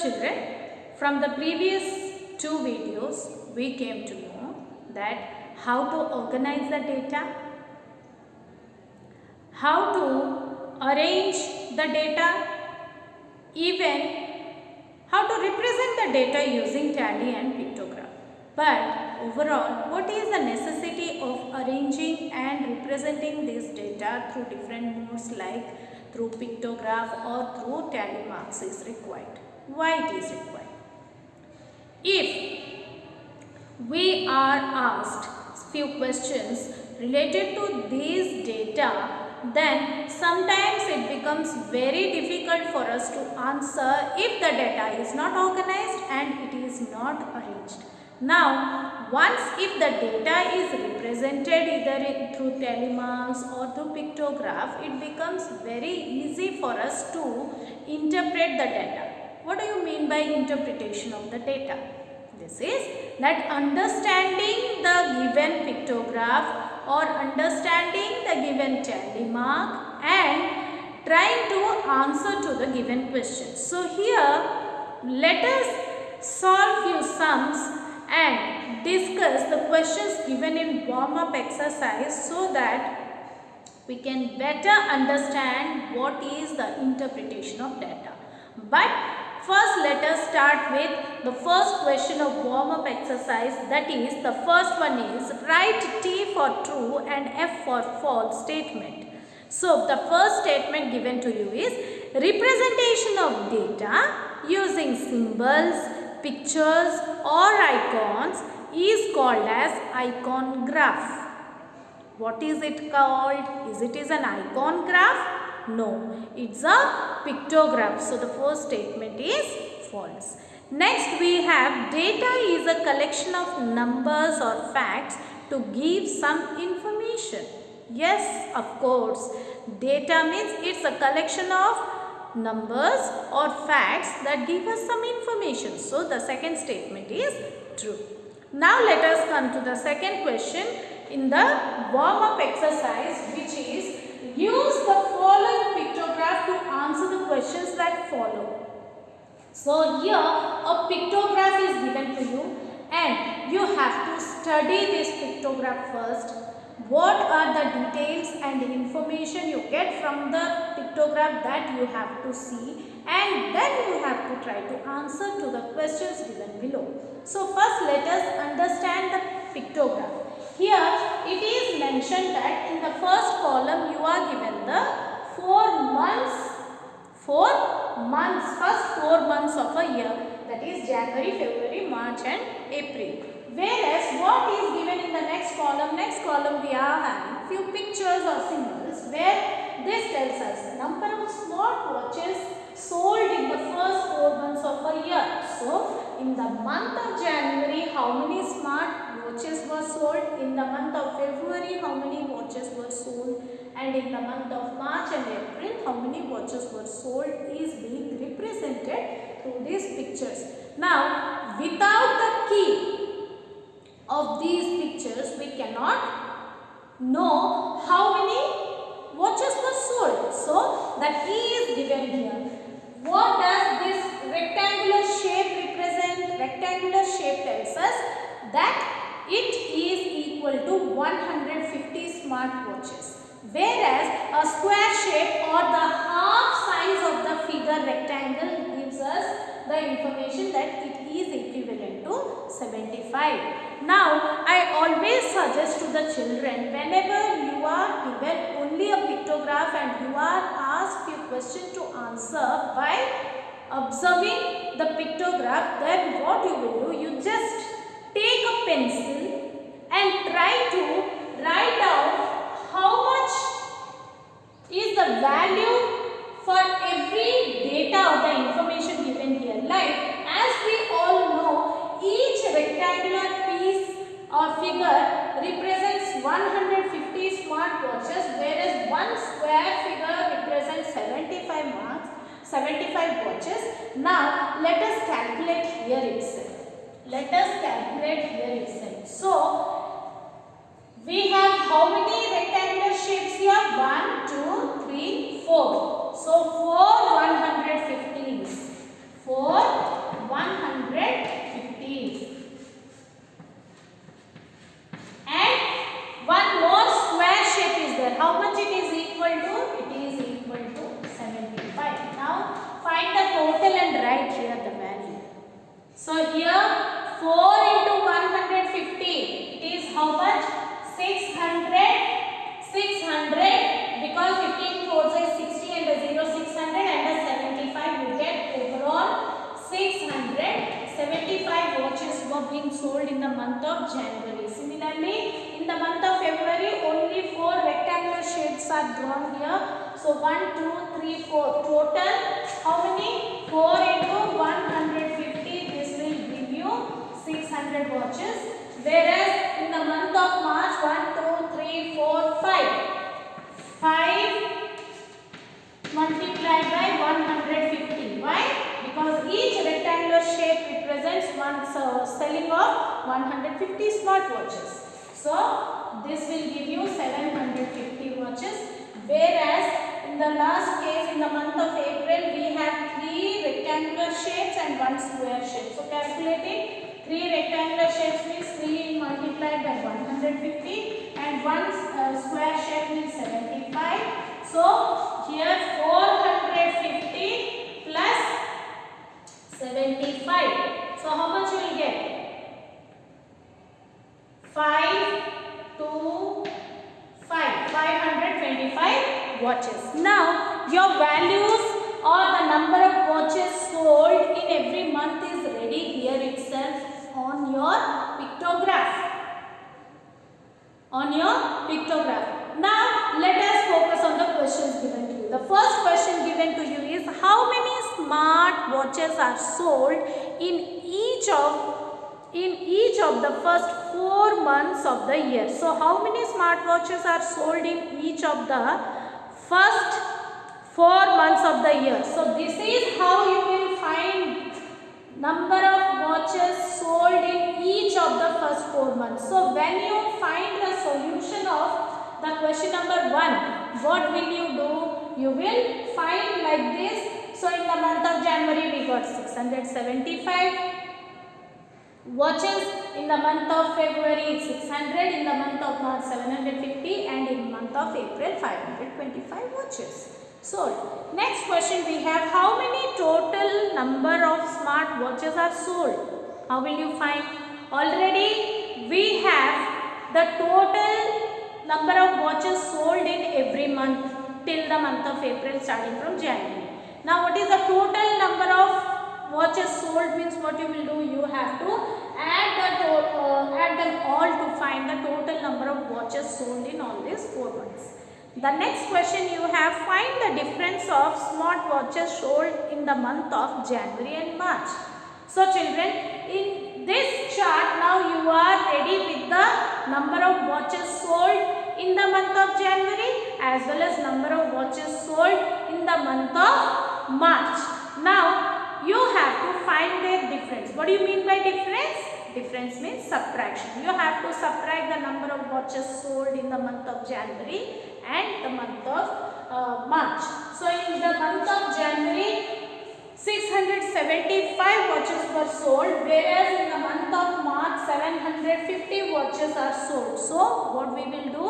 children, from the previous two videos we came to know that how to organize the data, how to arrange the data, even how to represent the data using tally and pictograph. But overall, what is the necessity of arranging and representing this data through different modes like through pictograph or through tally marks is required? Why it is required? If we are asked few questions related to these data, then sometimes it becomes very difficult for us to answer if the data is not organized and it is not arranged. Now, once if the data is represented either through tally marks or through pictograph, it becomes very easy for us to interpret the data. What do you mean by interpretation of the data? This is that understanding the given pictograph or understanding the given tally mark and trying to answer to the given question. So here let us solve few sums and discuss the questions given in warm-up exercise so that we can better understand what is the interpretation of data. But first let us start with the first question of warm-up exercise, that is the first one is write T for true and F for false statement. So the first statement given to you is representation of data using symbols, pictures or icons is called as icon graph. What is it called? Is it an icon graph? No, it's a pictograph. So the first statement is false. Next we have data is a collection of numbers or facts to give some information. Yes, of course. Data means it's a collection of numbers or facts that give us some information. So the second statement is true. Now let us come to the second question in the warm-up exercise, which is use the following pictograph to answer the questions that follow. So here a pictograph is given to you and you have to study this pictograph first. What are the details and information you get from the pictograph that you have to see, and then you have to try to answer to the questions given below. So first let us understand the pictograph. Here it is mentioned that in the first column you are given the 4 months, first 4 months of a year, that is January, February, March and April. Whereas what is given in the next column we are having few pictures or symbols where this tells us number of smartwatches sold in the first 4 months of a year. So in the month of January, how many smart watches were sold? In the month of February, how many watches were sold? And in the month of March and April, how many watches were sold is being represented through these pictures. Now, without the key of these pictures, we cannot know how many watches were sold. So, the key is given here. What does this rectangular shape represent? Rectangular shape tells us that it is equal to 150 smartwatches. Whereas a square shape or the half size of the figure rectangle gives us the information that it is equivalent to 75. Now, I always suggest to the children, whenever you are given only a pictograph and you are asked few questions to answer by observing the pictograph, then what you will do, you just take a pencil and try to write down how much is the value for every data or the information given here. Like, as we all know, each rectangular piece or figure represents 150 smartwatches, whereas one square figure represents 75 watches. Now, let us calculate here itself. So, we have how many rectangular shapes here? 1, 2, 3, 4. So 4 150s. 4 being sold in the month of January. Similarly, in the month of February, only 4 rectangular shapes are drawn here. So 1, 2, 3, 4. Total, how many? 4 into 150. This will give you 600 watches. Whereas in the month of March, 1, 2, 3, 4, 5. 5 multiplied by 150. Why? Because each rectangular shape represents one selling of 150 smartwatches. So this will give you 750 watches. Whereas in the last case, in the month of April, we have 3 rectangular shapes and 1 square shape. So calculating 3 rectangular shapes means 3 multiplied by 150 and 1 square shape means 75. So here 450 plus 75. So how much you will get? 5 to 5. 525 watches. Now your values or the number of watches sold in every month is ready here itself on your pictograph. Now let us focus on the questions given to you. The first question given to you is how many smart watches are sold in each of the first 4 months of the year. So how many smart watches are sold in each of the first 4 months of the year? So this is how you will find number of watches sold in each of the first 4 months. So when you find the solution of the question number 1, what will you do? You will find like this. So in the month of January we got 675 watches, in the month of February 600, in the month of March 750 and in month of April 525 watches sold. Next question we have, how many total number of smart watches are sold? How will you find? Already we have the total number of watches sold in every month till the month of April starting from January. Now what is the total number of watches sold means what you will do? You have to add them all to find the total number of watches sold in all these 4 months. The next question you have, find the difference of smart watches sold in the month of January and March. So children, in this chart now you are ready with the number of watches sold in the month of January as well as number of watches sold in the month of March. Now you have to find their difference. What do you mean by difference? Difference means subtraction. You have to subtract the number of watches sold in the month of January and the month of March. So in the month of January 675 watches were sold, whereas in the month of March 750 watches are sold. So what we will do?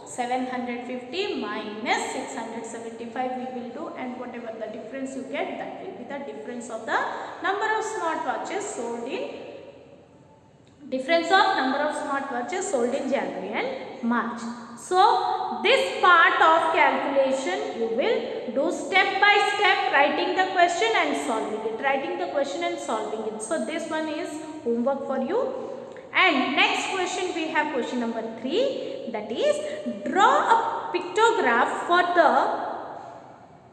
750 minus 675 we will do, and whatever the difference you get, that will be the difference of the number of smart watches sold in January and March. So this part of calculation you will do step by step, writing the question and solving it. So this one is homework for you. And next question we have question number 3, that is draw a pictograph for the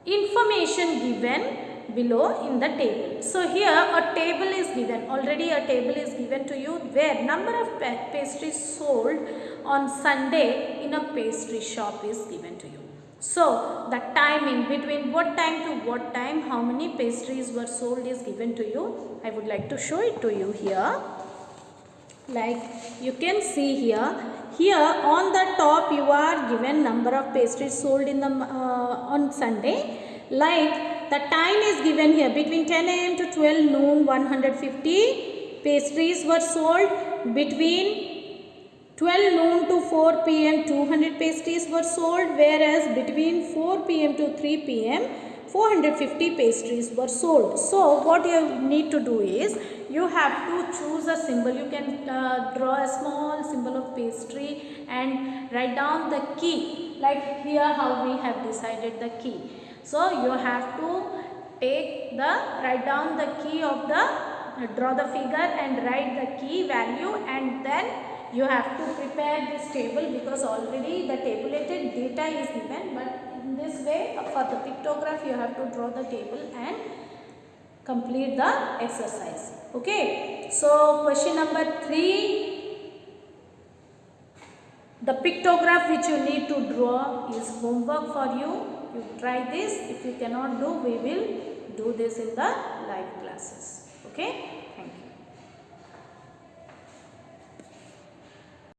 information given below in the table. So here a table is given, already a table is given to you where number of pastries sold on Sunday in a pastry shop is given to you. So the timing between what time to what time, how many pastries were sold is given to you. I would like to show it to you here. Like you can see here on the top you are given number of pastries sold in the on Sunday. Like the time is given here between 10 AM to 12 noon 150 pastries were sold, between 12 noon to 4 PM 200 pastries were sold, whereas between 4 PM to 3 PM 450 pastries were sold. So what you need to do is you have to choose a symbol. You can draw a small symbol of pastry and write down the key, like here how we have decided the key. So you have to write down the key of the draw the figure and write the key value, and then you have to prepare this table because already the tabulated data is given, but in this way for the pictograph you have to draw the table and complete the exercise. Okay, so question number 3, the pictograph which you need to draw is homework for you. You try this. If you cannot do, we will do this in the live classes. Okay, thank you.